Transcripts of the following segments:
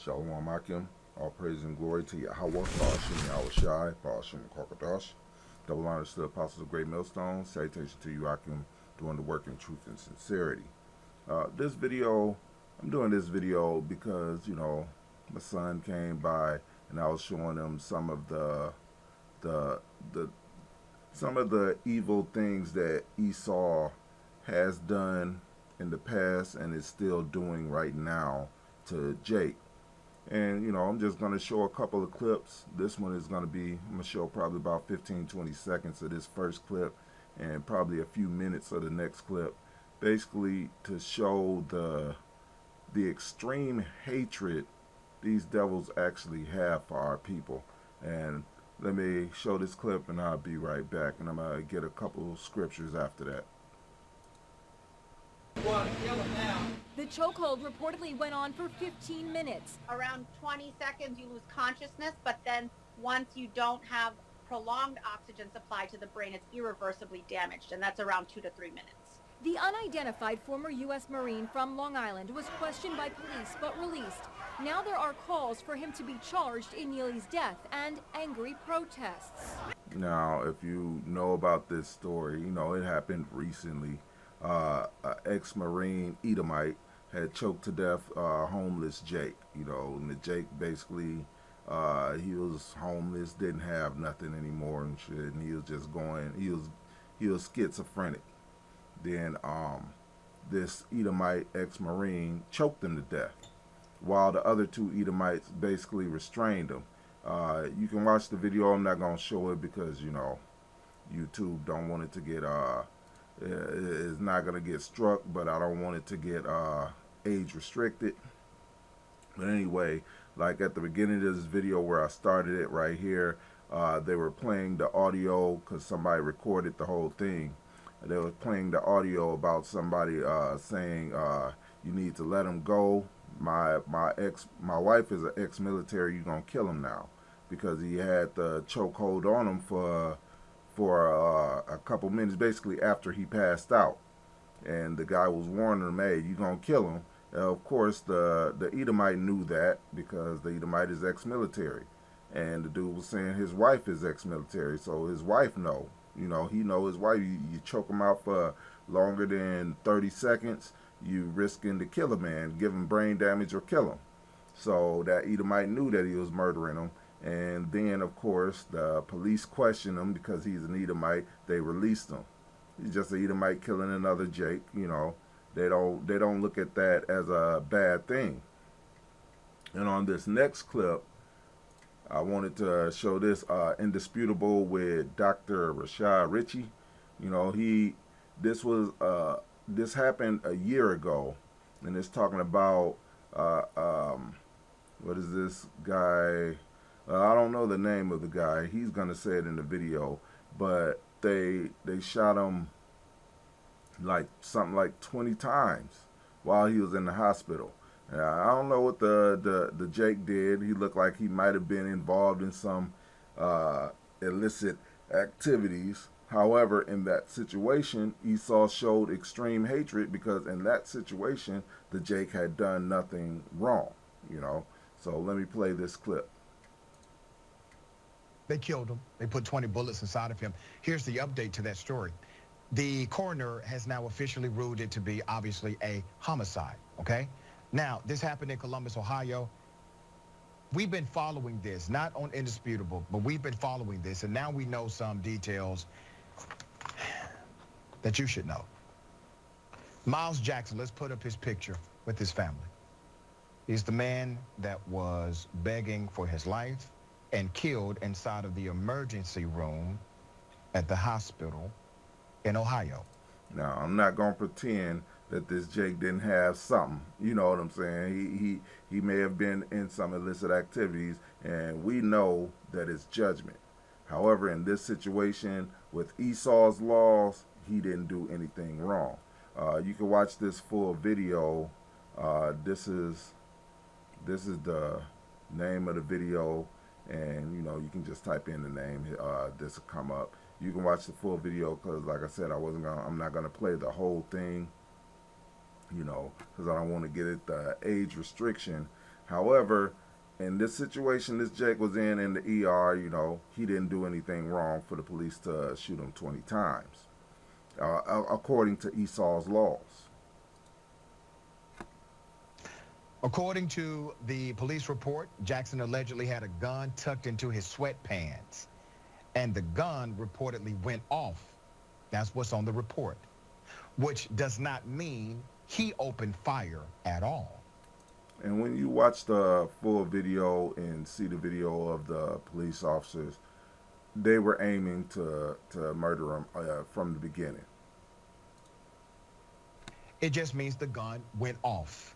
Shalom Akim. All praise and glory to Yahweh, Ba'ashim Yahushai, Ba'ashim Kokadash. Double honors to the apostles of Great Millstone. Salutation to you, Akim, doing the work in truth and sincerity. This video, I'm doing this video because, my son came by and I was showing him some of the evil things that Esau has done in the past and is still doing right now to Jake. And I'm just going to show a couple of clips. This one is going to be, I'm going to show probably about 15-20 seconds of this first clip and probably a few minutes of the next clip, basically to show the extreme hatred these devils actually have for our people. And let me show this clip and I'll be right back, and I'm going to get a couple of scriptures after that. The chokehold reportedly went on for 15 minutes. Around 20 seconds, you lose consciousness, but then once you don't have prolonged oxygen supply to the brain, it's irreversibly damaged, and that's around 2 to 3 minutes. The unidentified former U.S. Marine from Long Island was questioned by police but released. Now there are calls for him to be charged in Neely's death and angry protests. Now, if you know about this story, it happened recently. An ex-Marine Edomite had choked to death homeless Jake, and the Jake basically, he was homeless, didn't have nothing anymore and shit, and he was just going, he was schizophrenic. Then this Edomite ex-Marine choked him to death, while the other two Edomites basically restrained him. You can watch the video. I'm not going to show it because, YouTube don't want it to get, it's not going to get struck, but I don't want it to get age restricted. But anyway, like at the beginning of this video where I started it right here, they were playing the audio because somebody recorded the whole thing. They were playing the audio about somebody saying, you need to let him go. My wife is an ex-military. You're gonna kill him now, because he had the chokehold on him for a couple minutes, basically after he passed out. And the guy was warning him, hey, you're gonna kill him. Of course, the Edomite knew that because the Edomite is ex-military, and the dude was saying his wife is ex-military, so his wife know. He know his wife. You choke him out for longer than 30 seconds, you risking to kill a man, give him brain damage or kill him. So that Edomite knew that he was murdering him. And then, of course, the police questioned him because he's an Edomite. They released him. He's just an Edomite killing another Jake. They don't look at that as a bad thing. And on this next clip, I wanted to show this Indisputable with Dr. Rashad Ritchie. This happened a year ago, and it's talking about what is this guy? I don't know the name of the guy. He's gonna say it in the video, but they shot him something like 20 times while he was in the hospital. I don't know what the Jake did. He looked like he might have been involved in some illicit activities. However, in that situation, Esau showed extreme hatred because in that situation, the Jake had done nothing wrong, So let me play this clip. They killed him. They put 20 bullets inside of him. Here's the update to that story. The coroner has now officially ruled it to be obviously a homicide, okay? Now, this happened in Columbus, Ohio. We've been following this, not on Indisputable, but we've been following this, and now we know some details that you should know. Miles Jackson, let's put up his picture with his family. He's the man that was begging for his life and killed inside of the emergency room at the hospital in Ohio. Now, I'm not going to pretend that this Jake didn't have something. You know what I'm saying? He may have been in some illicit activities, and we know that it's judgment. However, in this situation, with Esau's laws, he didn't do anything wrong. You can watch this full video. This is the name of the video, and you can just type in the name. This will come up. You can watch the full video because, like I said, I'm not gonna play the whole thing. Because I don't want to get it the age restriction. However, in this situation this Jake was in the ER, he didn't do anything wrong for the police to shoot him 20 times, according to Esau's laws. According to the police report, Jackson allegedly had a gun tucked into his sweatpants, and the gun reportedly went off. That's what's on the report, which does not mean he opened fire at all. And when you watch the full video and see the video of the police officers, they were aiming to murder him from the beginning. It just means the gun went off.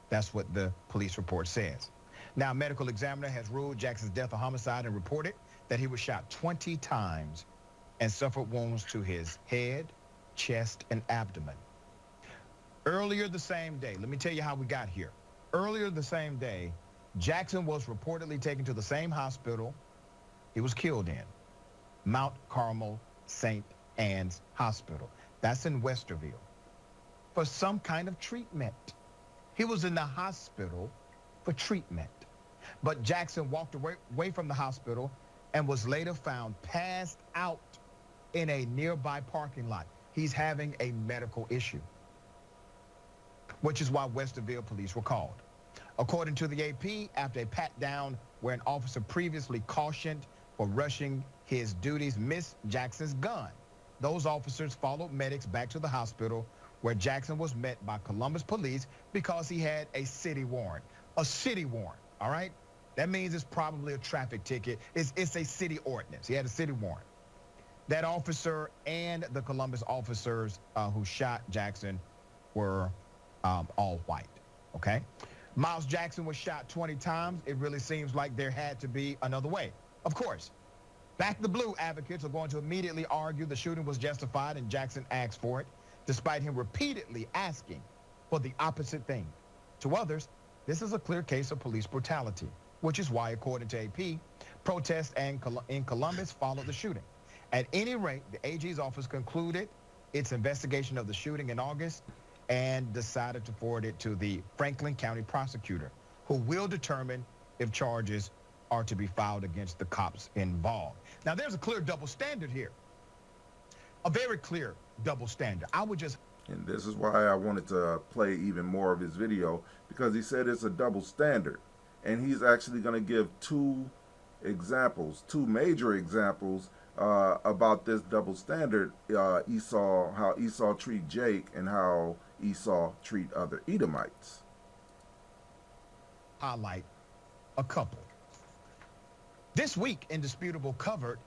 That's what the police report says. Now, a medical examiner has ruled Jackson's death a homicide and reported that he was shot 20 times and suffered wounds to his head, chest, and abdomen. Earlier the same day, let me tell you how we got here. Earlier the same day, Jackson was reportedly taken to the same hospital he was killed in, Mount Carmel St. Anne's Hospital. That's in Westerville, for some kind of treatment. He was in the hospital for treatment. But Jackson walked away from the hospital and was later found passed out in a nearby parking lot. He's having a medical issue, which is why Westerville police were called. According to the AP, after a pat-down where an officer previously cautioned for rushing his duties missed Jackson's gun, those officers followed medics back to the hospital where Jackson was met by Columbus police because he had a city warrant. A city warrant, all right? That means it's probably a traffic ticket. It's a city ordinance. He had a city warrant. That officer and the Columbus officers who shot Jackson were all white, okay? Miles Jackson was shot 20 times. It really seems like there had to be another way. Of course, Back the Blue advocates are going to immediately argue the shooting was justified and Jackson asked for it, despite him repeatedly asking for the opposite thing. To others, this is a clear case of police brutality, which is why, according to AP, protests in Columbus followed the shooting. At any rate, the AG's office concluded its investigation of the shooting in August and decided to forward it to the Franklin County prosecutor, who will determine if charges are to be filed against the cops involved. Now, there's a clear double standard here, a very clear double standard. And this is why I wanted to play even more of his video, because he said it's a double standard. And he's actually going to give two major examples about this double standard, how Esau treat Jake and how Esau treat other Edomites. Highlight a couple. This week, Indisputable covered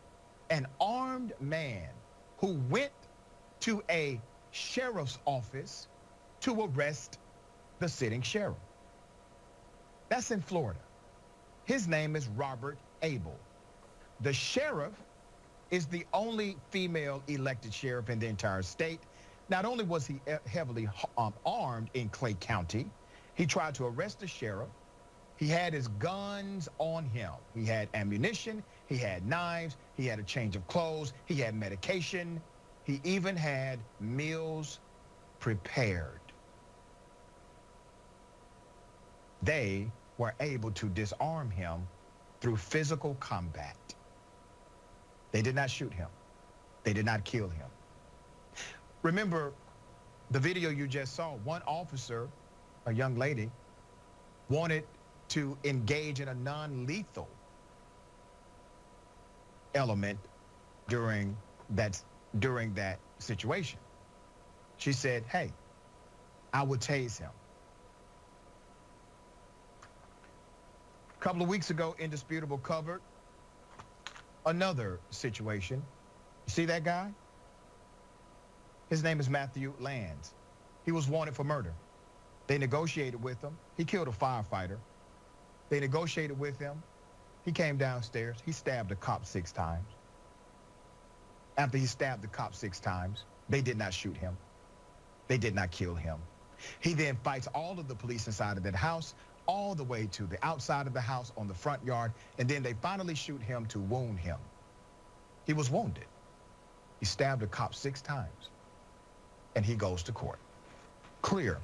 an armed man who went to a sheriff's office to arrest the sitting sheriff. That's in Florida. His name is Robert Abel. The sheriff is the only female elected sheriff in the entire state. Not only was he heavily armed in Clay County, he tried to arrest the sheriff. He had his guns on him. He had ammunition, he had knives, he had a change of clothes, he had medication. He even had meals prepared. They were able to disarm him through physical combat. They did not shoot him. They did not kill him. Remember the video you just saw, one officer, a young lady, wanted to engage in a non-lethal element during that situation. She said, hey, I would tase him. A couple of weeks ago, Indisputable covered another situation. You see that guy? His name is Matthew Lands. He was wanted for murder. They negotiated with him. He killed a firefighter. They negotiated with him. He came downstairs. He stabbed a cop 6 times. After he stabbed the cop 6 times, they did not shoot him. They did not kill him. He then fights all of the police inside of that house, all the way to the outside of the house on the front yard, and then they finally shoot him to wound him. He was wounded. He stabbed a cop 6 times, and he goes to court. Clear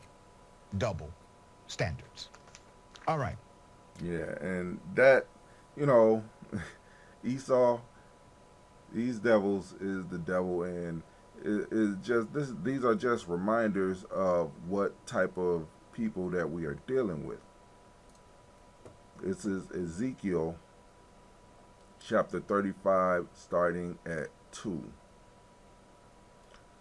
double standards. All right. Yeah, and that, you know, Esau, these devils is the devil, and it is just this. These are just reminders of what type of people that we are dealing with. This is Ezekiel chapter 35, starting at 2.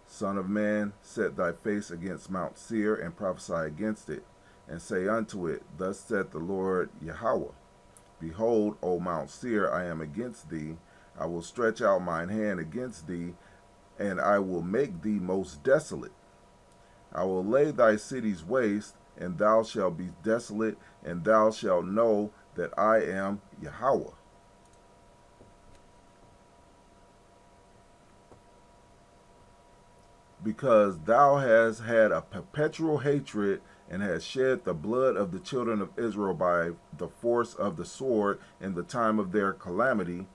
Son of man, set thy face against Mount Seir, and prophesy against it, and say unto it, Thus saith the Lord Yahweh, Behold, O Mount Seir, I am against thee. I will stretch out mine hand against thee, and I will make thee most desolate. I will lay thy cities waste, and thou shalt be desolate, and thou shalt know that I am Yahweh. Because thou hast had a perpetual hatred, and hast shed the blood of the children of Israel by the force of the sword in the time of their calamity,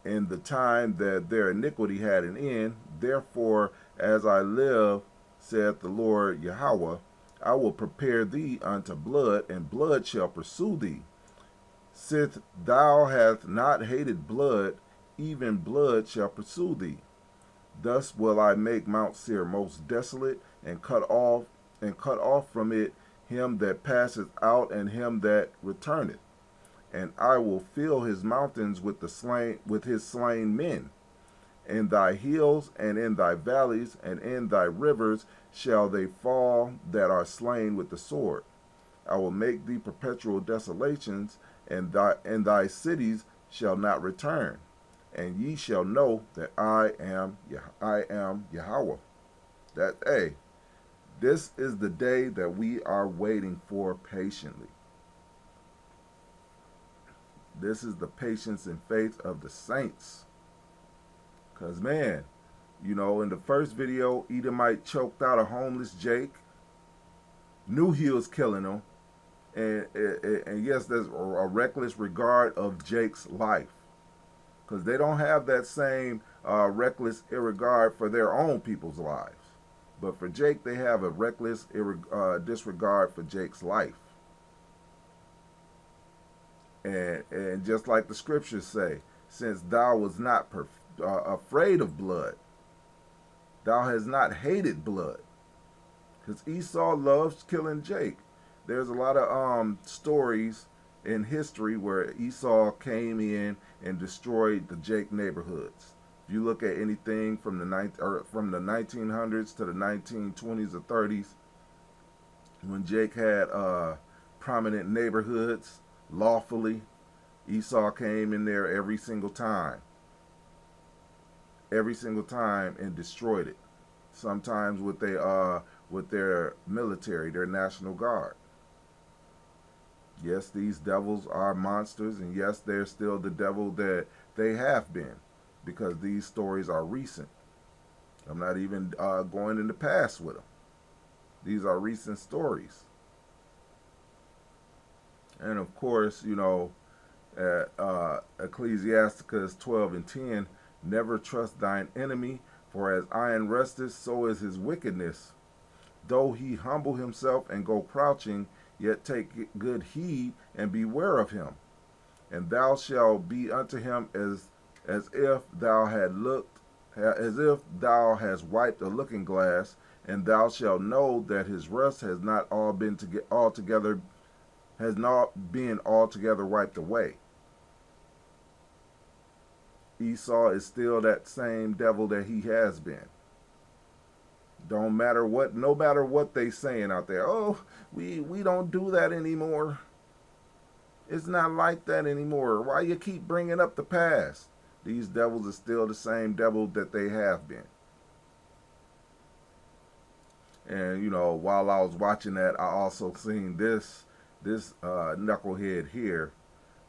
in the time that their iniquity had an end. Therefore, as I live, saith the Lord Yahweh, I will prepare thee unto blood, and blood shall pursue thee. Sith thou hast not hated blood, even blood shall pursue thee. Thus will I make Mount Seir most desolate, and cut off from it him that passeth out, and him that returneth. And I will fill his mountains with his slain men. In thy hills and in thy valleys and in thy rivers shall they fall that are slain with the sword. I will make thee perpetual desolations, and thy cities shall not return. And ye shall know that I am Yahweh. That this is the day that we are waiting for patiently. This is the patience and faith of the saints. Because, man, in the first video, Edomite choked out a homeless Jake, knew he was killing him, and yes, there's a reckless regard of Jake's life. Because they don't have that same reckless irregard for their own people's lives. But for Jake, they have a reckless disregard for Jake's life. And just like the scriptures say, since thou was not afraid of blood, thou hast not hated blood. Because Esau loves killing Jake. There's a lot of stories in history where Esau came in and destroyed the Jake neighborhoods. If you look at anything from the 1900s to the 1920s or 30s, when Jake had prominent neighborhoods lawfully, Esau came in there every single time, and destroyed it. Sometimes with their military, their National Guard. Yes, these devils are monsters, and yes, they're still the devil that they have been, because these stories are recent. I'm not even going in the past with them. These are recent stories. And of course, Ecclesiasticus 12:10, never trust thine enemy, for as iron rusteth, so is his wickedness. Though he humble himself and go crouching, yet take good heed and beware of him. And thou shalt be unto him as if thou hast wiped a looking glass, and thou shalt know that his rust has not been altogether wiped away. Esau is still that same devil that he has been. No matter what they saying out there. Oh, we don't do that anymore. It's not like that anymore. Why you keep bringing up the past? These devils are still the same devil that they have been. And while I was watching that, I also seen this knucklehead here.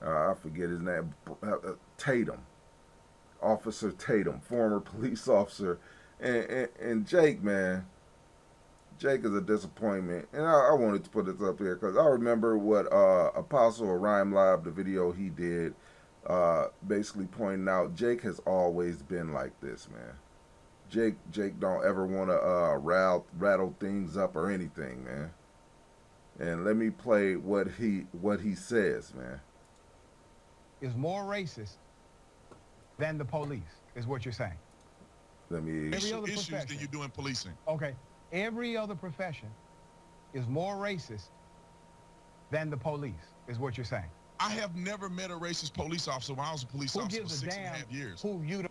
I forget his name. Tatum, Officer Tatum, former police officer. And Jake, man, Jake is a disappointment. And I wanted to put this up here because I remember what Apostle Rhyme Live, the video he did, basically pointing out Jake has always been like this, man. Jake don't ever want to rattle things up or anything, man. And let me play what he says, man. Is more racist than the police, is what you're saying. Let me. Every other issues profession. than you do in policing. Okay. Every other profession is more racist than the police, is what you're saying. I have never met a racist police officer when I was a police Who officer for gives a 6.5 damn years. who you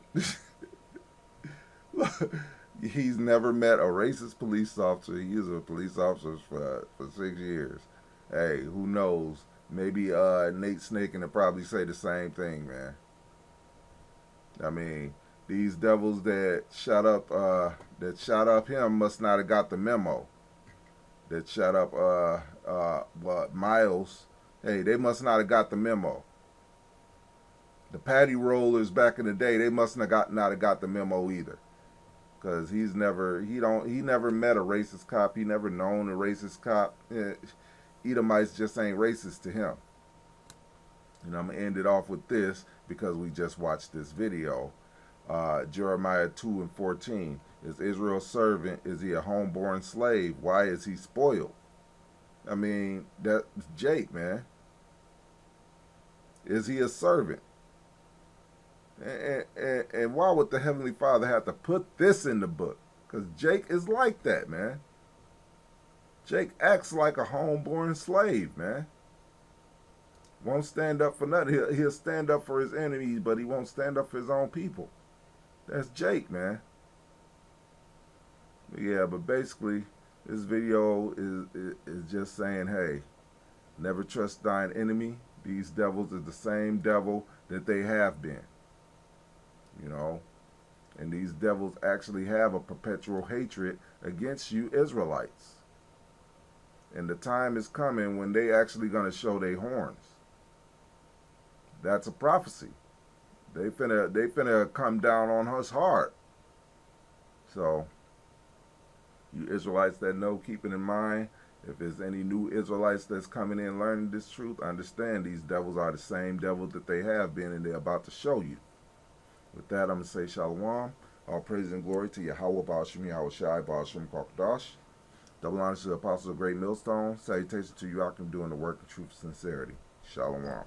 He's never met a racist police officer. He is a police officer for 6 years. Hey, who knows? Maybe Nate Snake can probably say the same thing, man. I mean, these devils that shot up him must not have got the memo. That shot up Miles. Hey, they must not have got the memo. The patty rollers back in the day, they must not have got the memo either. Cause he never met a racist cop. He never known a racist cop. Edomites just ain't racist to him. And I'm gonna end it off with this because we just watched this video. Jeremiah 2:14. Is Israel a servant? Is he a homeborn slave? Why is he spoiled? I mean, that's Jake, man. Is he a servant? And why would the Heavenly Father have to put this in the book? Because Jake is like that, man. Jake acts like a homeborn slave, man. Won't stand up for nothing. He'll stand up for his enemies, but he won't stand up for his own people. That's Jake, man. Yeah, but basically, this video is just saying, hey, never trust thine enemy. These devils are the same devil that they have been. You know, and these devils actually have a perpetual hatred against you Israelites. And the time is coming when they actually going to show their horns. That's a prophecy. They finna come down on us hard. So, you Israelites that know, keep it in mind. If there's any new Israelites that's coming in learning this truth, understand these devils are the same devils that they have been, and they're about to show you. With that, I'm going to say Shalom. All praise and glory to Yahweh, Baal Shem Yahweh Shai, Baal Shem Kwakdash. Double honors to the Apostles of Great Millstone. Salutations to you, Akim, doing the work of truth and sincerity. Shalom.